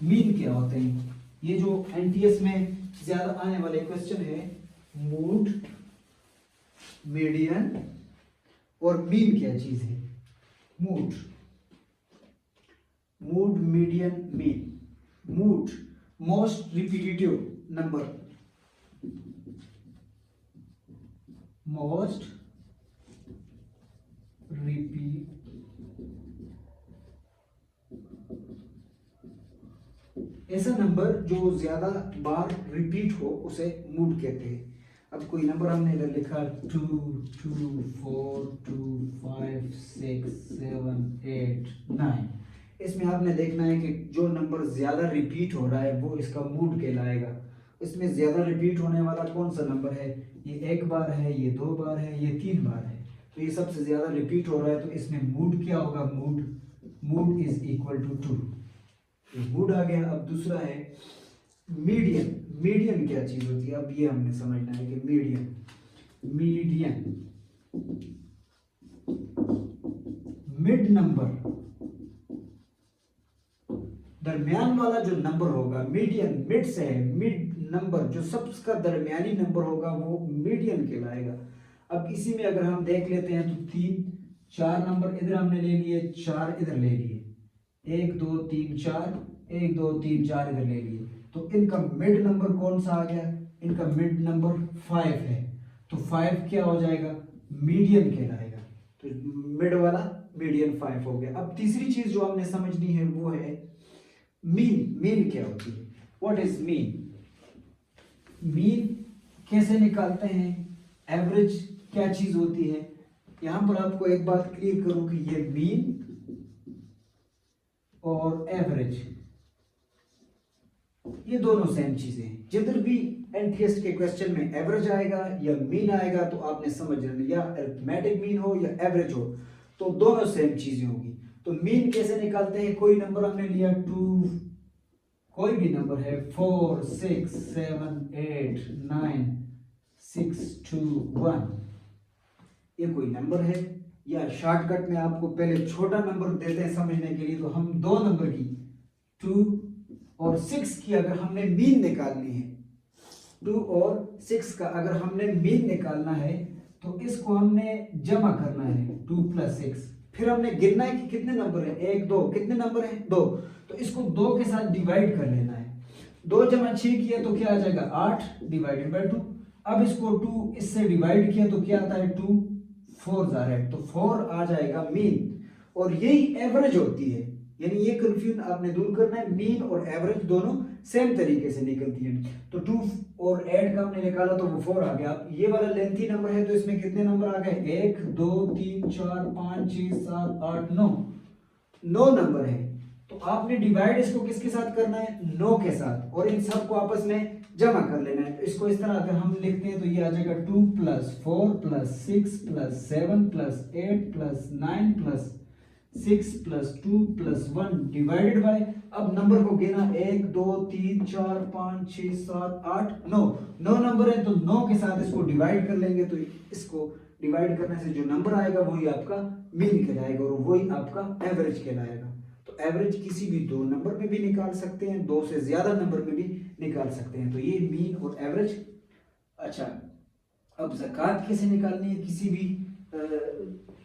मीन क्या होते हैं? ये जो एनटीएस में ज्यादा आने वाले क्वेश्चन है, मूड, मीडियन और मीन क्या चीज है? Mood, mood, median, mean. Mood most repetitive number, most repeat, ऐसा नंबर जो ज्यादा बार रिपीट हो उसे मूड कहते हैं। अब कोई नंबर हमने इधर लिखा 2, 2, 4, 2, 5, 6, 7, 8, 9। इसमें आपने देखना है कि जो नंबर ज्यादा रिपीट हो रहा है वो इसका मूड कहलाएगा। इसमें ज्यादा रिपीट होने वाला कौन सा नंबर है? ये 1 बार है, ये 2 बार है, ये 3 बार है। तो ये सबसे ज्यादा रिपीट हो रहा है, तो इसमें मूड क्या होगा? Mod, mod is equal to 2। Mood आ गया। अब दूसरा है मीडियन। मीडियन क्या चीज होती है? अब ये हमने समझना है कि मीडियन, मीडियन मिड नंबर, दरमियान वाला जो नंबर होगा, मीडियन मिड से है, मिड नंबर जो सबका दरमियानी नंबर होगा वो मीडियन कहलाएगा। अब इसी में अगर हम देख लेते हैं तो 3, 4 नंबर इधर हमने ले लिए, 4 इधर ले लिए, 1, 2, 3, 4, 1, 2, 3, 4 इधर ले लिए। तो इनका मिड नंबर कौन सा आ गया? इनका मिड नंबर 5 है। तो 5 क्या हो जाएगा? मीडियन कहलाएगा। तो मिड वाला मीडियन 5 हो गया। अब तीसरी चीज जो हमने समझनी है वो है मीन। मीन क्या होती है? What is mean? मीन कैसे निकालते हैं? एवरेज क्या चीज होती है? यहां पर आपको एक बात क्लियर करूं कि ये मीन और एवरेज ये दोनों सेम चीजें हैं। जिधर भी एनटीएस के क्वेश्चन में एवरेज आएगा या मीन आएगा तो आपने समझ लेना, या अरिथमेटिक मीन हो या एवरेज हो, तो दोनों सेम चीजें होगी। तो मीन कैसे निकालते हैं? कोई नंबर हमने लिया 2, कोई भी नंबर है 4, 6, 7, 8, 9, 6, 2, 1, ये कोई नंबर है। या शॉर्टकट में आपको पहले छोटा नंबर देते हैं समझने के लिए, तो हम दो नंबर की 2 और 6 की अगर हमने मीन निकालनी है, 2 और 6 का अगर हमने मीन निकालना है तो इसको हमने जमा करना है 2 + 6। फिर हमने गिनना है कि कितने नंबर है, 1, 2, कितने नंबर है? 2। तो इसको 2 के साथ डिवाइड कर लेना है। 2 जमा 6 किया तो क्या आ जाएगा? 8 डिवाइडेड बाय 2। अब इसको 2 इससे डिवाइड किया तो क्या आता है? 2 4 जा रहा है, तो 4 आ जाएगा मीन। और यही एवरेज होती है। यानी ये कंफ्यूजन आपने दूर करना है, मीन और एवरेज दोनों सेम तरीके से निकलती है। तो 2 और 8 का हमने निकाला तो वो 4 आ गया। अब ये वाला लेंथी नंबर है तो इसमें कितने नंबर आ गए? 1, 2, 3, 4, 5, 6, 7, 8, 9, 9 नंबर है। तो आपने डिवाइड इसको किसके साथ करना है? 9 के साथ, और इन सबको आपस में जमा कर लेना है। तो इसको इस तरह अगर हम लिखते हैं तो ये आ जाएगा 2 + 4 + 6 + 7 + 8 + 9 + 6 + 2 + 1 डिवाइडेड बाय, अब नंबर को गिना 1, 2, 3, 4, 5, 6, 7, 8, 9, 9 नंबर है। तो 9 के साथ इसको डिवाइड कर लेंगे तो इसको डिवाइड करने से जो नंबर आएगा वही आपका मीन कहलाएगा और वही आपका एवरेज कहलाएगा। तो एवरेज किसी भी दो नंबर में भी निकाल सकते हैं, 2 से ज्यादा नंबर में भी निकाल सकते हैं। तो ये मीन और एवरेज। अच्छा, अब ज़कात कैसे निकालनी है? किसी भी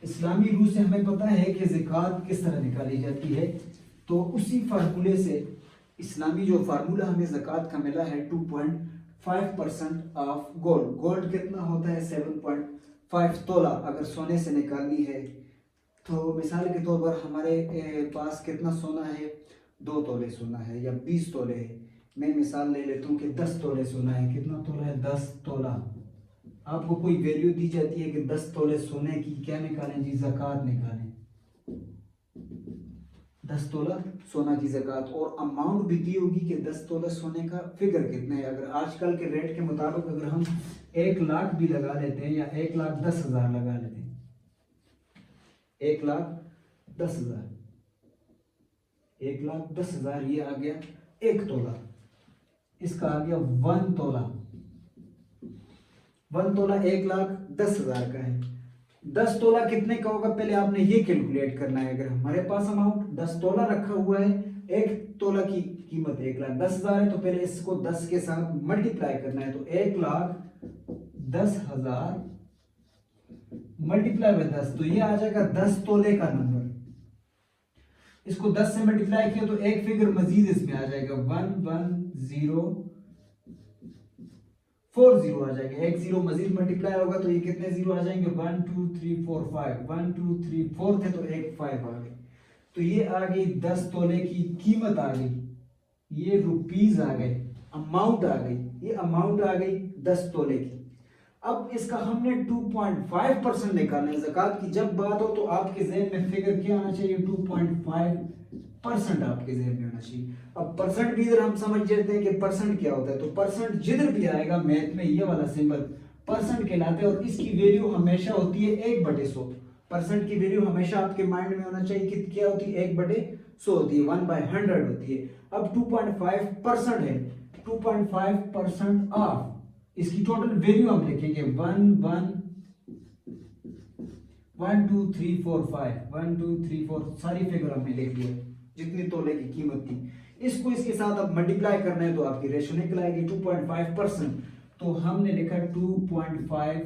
इस्लामी रूल से हमें पता है कि ज़कात किस तरह निकाली जाती है। तो उसी फार्मूले से, इस्लामी जो फार्मूला हमें ज़कात का मिला है 2.5% ऑफ गोल्ड। गोल्ड कितना होता है? 7.5 तोला। अगर सोने से निकालनी है तो मिसाल के तौर पर हमारे पास कितना सोना है? 2 तोले सोना है या 20 तोले है। मैं मिसाल ले लेता हूँ कि 10 तोले सोना है। कितना तोला है? 10 तोला। आपको कोई वैल्यू दी जाती है कि 10 तोले सोने की क्या निकालें जी? ज़कात निकालें। 10 तोला सोना की ज़कात, और अमाउंट भी दी होगी कि 10 तोला सोने का फिगर कितना है। अगर आजकल के रेट के मुताबिक अगर हम 1 लाख भी लगा लेते हैं या 1,10,000 लगा लेते हैं, 1,10,000, 1,10,000 ये आ गया 1 तोला। इसका आ गया 1 तोला। 1 तोला 1,10,000 का है। 10 तोला कितने का होगा, पहले आपने ये कैलकुलेट करना है। अगर हमारे पास अमाउंट 10 तोला रखा हुआ है, 1 तोला की कीमत 1,10,000 है, तो पहले इसको 10 के साथ मल्टीप्लाई करना है। तो 1,10,000 मल्टीप्लाई बाय 10, तो ये आ जाएगा 10 तोले का नंबर। इसको 10 से मल्टीप्लाई किया तो एक फिगर मजीद इसमें आ जाएगा, 11040 आ जाएगा। एक जीरो मजीद मल्टीप्लाई होगा तो ये कितने जीरो आ जाएंगे, 1 2 3 4 5, 1 2 3 4 थे तो एक 5 आ गई। तो ये आ गई 10 तोले की कीमत आ गई, ये रुपीज आ गए, अमाउंट आ गई, ये अमाउंट आ गई 10 तोले की। अब इसका हमने 2.5% निकालना है। ज़कात की जब बात हो तो आपके ज़हन में फिगर क्या आना चाहिए, 2.5% आपके ज़हन में होना चाहिए। अब परसेंट भी इधर हम समझ जाते हैं कि परसेंट क्या होता है, तो परसेंट जिधर भी आएगा मैथ में ये वाला सिंबल परसेंट कहलाता है, और इसकी वैल्यू हमेशा होती है 1/100। परसेंट की वैल्यू हमेशा आपके माइंड में होना चाहिए कि क्या होती है, 1/100 होती है, 1/100 होती है। अब 2.5% है, 2.5% ऑफ इसकी टोटल वैल्यू हम लिखेंगे 1 2 3 4 5, 1 2 3 4 सारी फिगर हमने लिख दिया जितनी तोले की कीमत थी। इसको इसके साथ अब मल्टीप्लाई करना है तो आपकी रेशो निकल आएगी 2.5%। तो हमने लिखा 2.5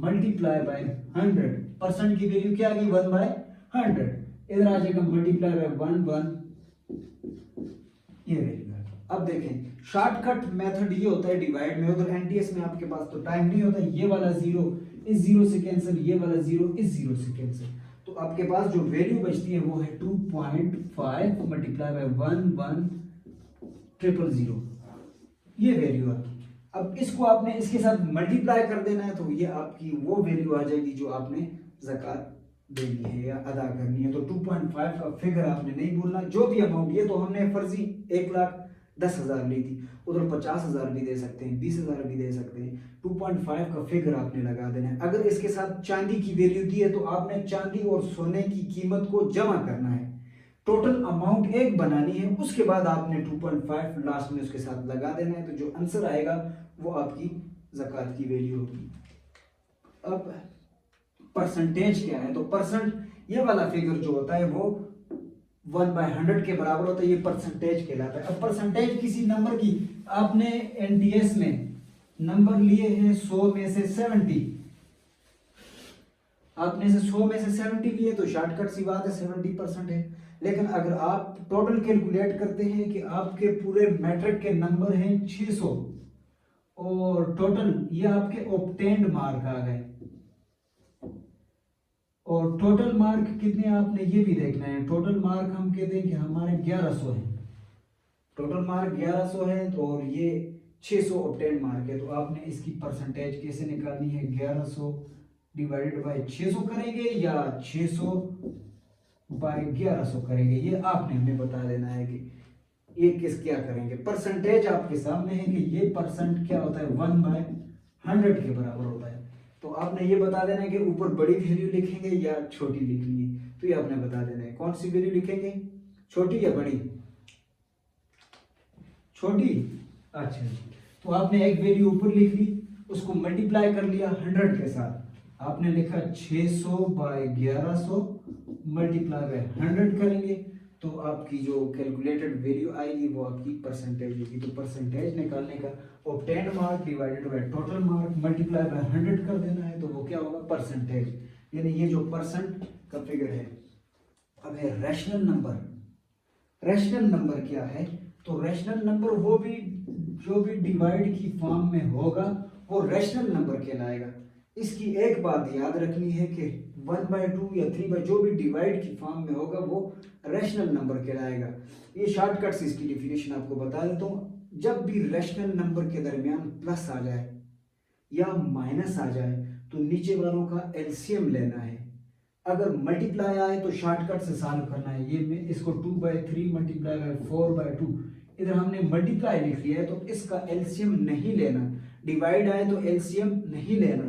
मल्टीप्लाई बाय 100, परसेंट की वैल्यू क्या आ गई, 1/100। इधर आ जाएगा मल्टीप्लाई बाय 1 ये वैल्यू। अब देखें शॉर्टकट मेथड ये होता है डिवाइड में, उधर एनटीएस में आपके पास तो टाइम नहीं होता, ये वाला जीरो इस जीरो से कैंसिल, ये वाला जीरो इस जीरो से कैंसिल, तो आपके पास जो वैल्यू बचती है वो है 2.5 मल्टीप्लाई बाय 1,1,0,0,0 ये वैल्यू आती। अब इसको आपने इसके साथ मल्टीप्लाई कर देना है तो ये आपकी वो वैल्यू आ जाएगी जो आपने ज़कात देनी है या अदा करनी है। तो 2.5 का फिगर आपने नहीं भूलना। जो भी अमाउंट, ये तो हमने फर्जी 1,10,000 ली थी, उधर 50,000 भी दे सकते हैं, 20,000 भी दे सकते हैं। 2.5 का फिगर आपने लगा देना है। अगर इसके साथ चांदी की वैल्यू दी है तो आपने चांदी और सोने की कीमत को जमा करना है, टोटल अमाउंट एक बनानी है, उसके बाद आपने 2.5 लास्ट में उसके साथ लगा देना है। तो जो आंसर आएगा वो आपकी ज़कात की वैल्यू होगी। अब परसेंटेज क्या है, तो परसेंट ये वाला फिगर जो होता है वो 1/100 के बराबर होता है, ये परसेंटेज कहलाता है। अब परसेंटेज किसी नंबर की, आपने एनटीएस में नंबर लिए हैं 100 में से 70, आपने से 100 में से 70 लिए तो शॉर्टकट सी बात है 70% है। लेकिन अगर आप टोटल कैलकुलेट करते हैं कि आपके पूरे मैट्रिक के नंबर हैं 600 और टोटल ये आपके ऑब्टेन्ड मार्क आ गए, और टोटल मार्क कितने आपने ये भी देखना है। टोटल मार्क हम कहते हैं कि हमारे 1100 है, टोटल मार्क 1100 है तो, और ये 600 ऑब्टेन्ड मार्क है, तो आपने इसकी परसेंटेज कैसे निकालनी है, 1100 डिवाइडेड बाय 600 करेंगे या 600 बाय 1100 करेंगे, ये आपने हमें बता देना है कि ये किस क्या करेंगे। परसेंटेज आपके सामने है कि ये परसेंट क्या होता है, 1/100 के बराबर होता है। तो आपने ये बता देना है कि ऊपर बड़ी वैल्यू लिखेंगे या छोटी लिखनी है, तो ये आपने बता देना है कौन सी वैल्यू लिखेंगे, छोटी या बड़ी, छोटी। अच्छा जी, तो आपने एक वैल्यू ऊपर लिख ली, उसको मल्टीप्लाई कर लिया 100 के साथ, आपने लिखा 600 बाय 1100 मल्टीप्लाई बाय 100 करेंगे तो आपकी जो कैलकुलेटेड वैल्यू आएगी वो आपकी परसेंटेज होगी। तो परसेंटेज निकालने का obtained mark divided by total mark multiply by 100 कर देना है, तो वो क्या होगा, परसेंटेज, यानी ये जो परसेंट का फिगर है। अब है रैशनल नंबर। रैशनल नंबर क्या है, तो रैशनल नंबर वो भी जो भी डिवाइड की फॉर्म में होगा वो रैशनल नंबर कहलाएगा। इसकी एक बात याद रखनी है कि 1/2 या 3/, जो भी डिवाइड की फॉर्म में होगा वो रैशनल नंबर कहलाएगा। ये शॉर्टकट से इसकी डिफिनेशन आपको बता देता हूँ। जब भी रैशनल नंबर के दरमियान प्लस आ जाए या माइनस आ जाए तो नीचे वालों का एलसीएम लेना है। अगर मल्टीप्लाई आए तो शॉर्टकट से सॉल्व करना है। ये में इसको 2/3 मल्टीप्लाई बाय 4/2, इधर हमने मल्टीप्लाई लिख लिया है तो इसका एलसीएम नहीं लेना। डिवाइड आए तो एलसीएम नहीं लेना,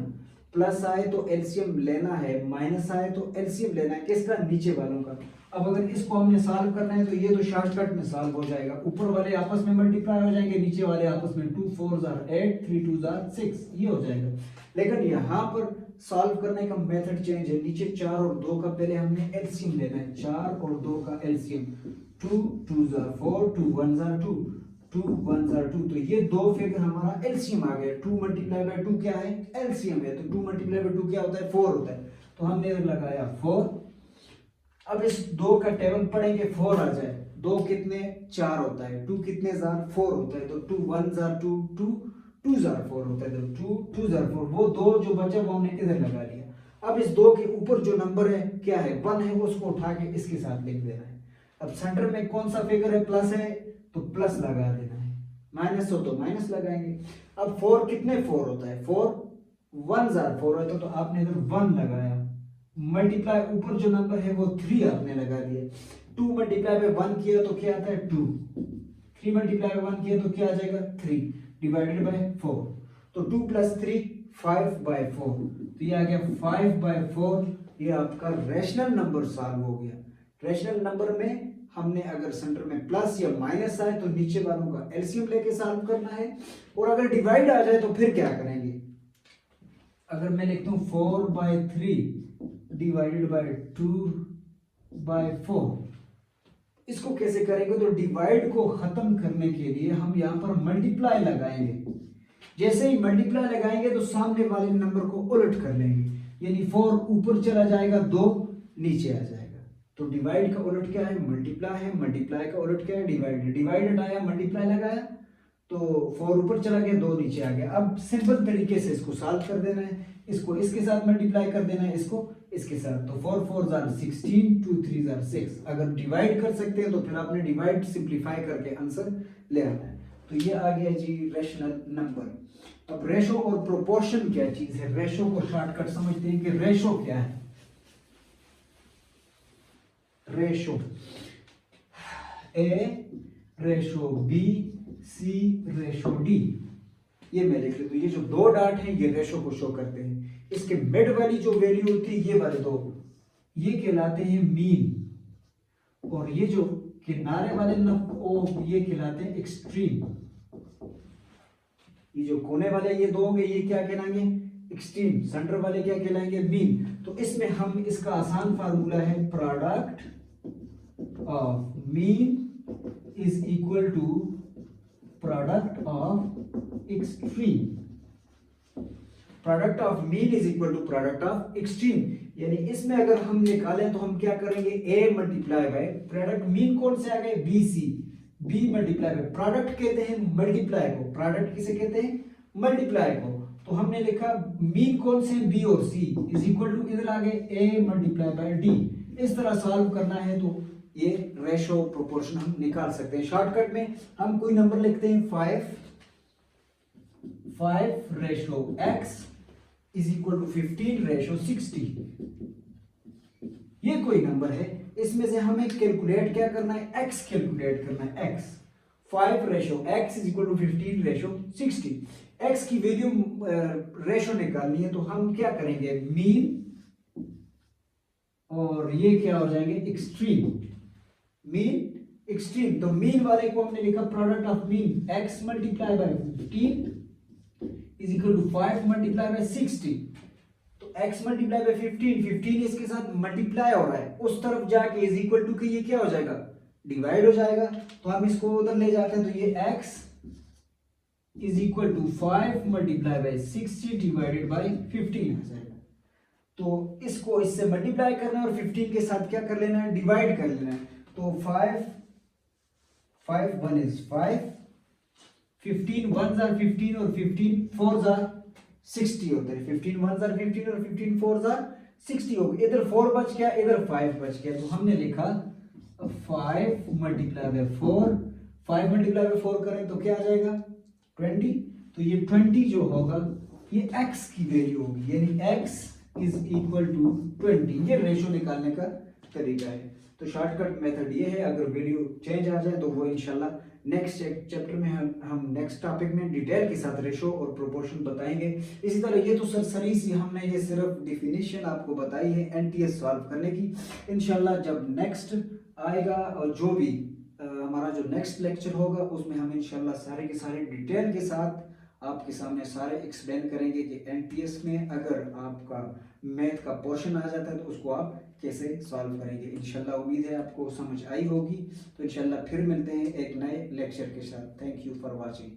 प्लस आए तो एलसीएम लेना है, माइनस आए तो एलसीएम लेना है, किसका, नीचे वालों का। अब अगर इसको हमने सॉल्व करना है तो ये तो शॉर्टकट में सॉल्व हो जाएगा, ऊपर वाले आपस में मल्टीप्लाई हो जाएंगे, नीचे वाले आपस में 2 4 8 3 2 6 ये हो जाएगा। लेकिन यहाँ पर सॉल्व करने का मेथड चेंज है। नीचे 4 और 2 का पहले हमने एलसीएम लेना है। 4 और 2 का एलसीएम 2 2 जार 4 2 1 जार 2 2 1 जार 2। तो ये दो फिगर हमारा एलसीएम आ गया। 2 मल्टीप्लाई बाय 2 क्या है? एलसीएम है। तो 2 मल्टीप्लाई बाय 2 क्या होता है? 4 होता है। तो हमने लगाया 4। अब इस 2 का टेबल पढ़ेंगे, 4 आ जाए। 2 कितने? 4 होता है। 2 कितने जार? 4 होता है। तो 2 1 जार 2 2 2 जार 4 होता है। तो 2 2 जार 4, वो 2 जो बचा वो हमने इधर लगा लिया। अब इस 2 के ऊपर जो नंबर है क्या है? 1 है, वो उसको उठा के इसके साथ लिख देना है। अब सेंटर में कौन सा फिगर है? प्लस है, तो प्लस लगा देना है। माइनस हो तो माइनस लगाएंगे। अब 4 कितने? 4 होता है। 4 1 जार 4 होता है, तो आपने इधर 1 लगाया। मल्टीप्लाई ऊपर जो नंबर है वो 3 आपने लगा दिया। 2 मल्टीप्लाई बाय 1 किया तो क्या आता है? 2। 3 मल्टीप्लाई बाय 1 किया तो क्या आ जाएगा? 3 डिवाइडेड बाय 4। तो 2 प्लस 3 5/4। तो ये आ गया 5/4। ये आपका रैशनल नंबर सॉल्व हो गया। रैशनल नंबर में हमने अगर सेंटर में प्लस या माइनस आए तो नीचे वालों का एलसीएम लेके सॉल्व करना है। और अगर डिवाइड आ जाए तो फिर क्या करेंगे? अगर मैं लिखता हूं 4/3 डिवाइडेड बाय 2/4, इसको कैसे करेंगे? तो डिवाइड को खत्म करने के लिए हम यहां पर मल्टीप्लाई लगाएंगे। जैसे ही मल्टीप्लाई लगाएंगे तो सामने वाले नंबर को उलट कर लेंगे, यानी 4 ऊपर चला जाएगा, 2 नीचे आ जाएगा। तो डिवाइड का उलट क्या है? मल्टीप्लाई है। मल्टीप्लाई का उलट क्या है? डिवाइड। डिवाइड हटाया, मल्टीप्लाई लगाया, तो 4 ऊपर चला गया, 2 नीचे आ गया। अब सिंपल तरीके से इसको सॉल्व कर देना है। इसको इसके साथ मल्टीप्लाई कर देना है, इसको इसके साथ। तो 4 4 जार 16, 2 3 जार 6। अगर डिवाइड कर सकते हैं तो फिर आपने डिवाइड सिंप्लीफाई करके आंसर ले आना है। तो ये आ गया जी रैशनल नंबर। अब रेशो और प्रोपोर्शन क्या चीज है? रेशो को शॉर्टकट समझते हैं कि रेशो क्या है। Ratio A ratio B C ratio D. ये मैं लिख लेता हूं। ये जो 2 डॉट हैं ये रेशो को शो करते हैं। इसके मिड वाली जो वैल्यू होती है, ये वाले 2, ये कहलाते हैं मीन। और ये जो किनारे वाले ये कहलाते हैं एक्सट्रीम। ये जो कोने वाले ये 2 होंगे, ये क्या कहलाएंगे? एक्सट्रीम। सेंटर वाले क्या कहलाएंगे? मीन। तो इसमें हम इसका आसान फार्मूला है, product of mean is equal to product of extreme. Product of mean is equal to product of extreme. यानी इसमें अगर हम निकालें तो हम क्या करेंगे? A multiply by product mean कौन से आ गए? B C. B multiply by product कहते हैं मल्टीप्लाई को। प्रोडक्ट किसे कहते हैं? मल्टीप्लाई को। तो हमने लिखा मीन कौन से? बी और सी इज इक्वल टू, इधर आ गए ए मल्टीप्लाई बाय डी। इस तरह सॉल्व करना है तो ये रेशो प्रोपोर्शन हम निकाल सकते हैं। शॉर्टकट में हम कोई नंबर लिखते हैं 5 ratio x is equal to 15 ratio 60। ये कोई नंबर है, इसमें से हमें कैलकुलेट क्या करना है? x कैलकुलेट करना है। x 5 ratio x is equal to 15 ratio 60। x की वैल्यू रेशो निकालनी है तो हम क्या करेंगे? मीन और ये क्या हो जाएंगे? एक्सट्रीम। Mean extreme. तो मीन वाले को हमने लिखा product of mean x multiply by 15 is equal to 5 multiply by 60। तो x मल्टीप्लाई बाय 15 इसके साथ मल्टीप्लाई हो रहा है, उस तरफ जाके इज इक्वल टू के ये क्या हो जाएगा? डिवाइड हो जाएगा। तो हम इसको उधर ले जाते हैं तो ये x is equal to 5 multiply by 60 divided by 15 आ जाएगा। तो इसको इससे मल्टीप्लाई करना है और 15 के साथ क्या कर लेना है? डिवाइड कर लेना है। तो 5 1 is 5, 15 1 are 15 और 15 4 are 60 होता है। 15 1 are 15 और 15 4 are 60 हो गए। इधर 4 बच गया, इधर 5 बच गया। तो हमने लिखा 5 मल्टीप्लाई बाय 4। 5 मल्टीप्लाई बाय 4 करें तो क्या आ जाएगा? 20। तो ये 20 जो होगा ये x की वैल्यू होगी, यानी x इज इक्वल टू 20। ये रेशो निकालने का तरीका है। तो शॉर्टकट मेथड ये है। अगर वैल्यू चेंज आ जाए तो वो इंशाल्लाह नेक्स्ट चैप्टर में हम नेक्स्ट टॉपिक में डिटेल के साथ रेशो और प्रोपोर्शन बताएंगे। इसी तरह ये तो सरसरी सी हमने ये सिर्फ डिफिनीशन आपको बताई है एनटीएस सॉल्व करने की। इंशाल्लाह जब नेक्स्ट आएगा और जो भी हमारा जो नेक्स्ट लेक्चर होगा उसमें हम इंशाल्लाह सारे के सारे डिटेल के साथ आपके सामने सारे एक्सप्लेन करेंगे कि एनटीएस में अगर आपका मैथ का पोर्शन आ जाता है तो उसको आप कैसे सॉल्व करेंगे। इंशाल्लाह उम्मीद है आपको समझ आई होगी। तो इंशाल्लाह फिर मिलते हैं एक नए लेक्चर के साथ। Thank you for watching.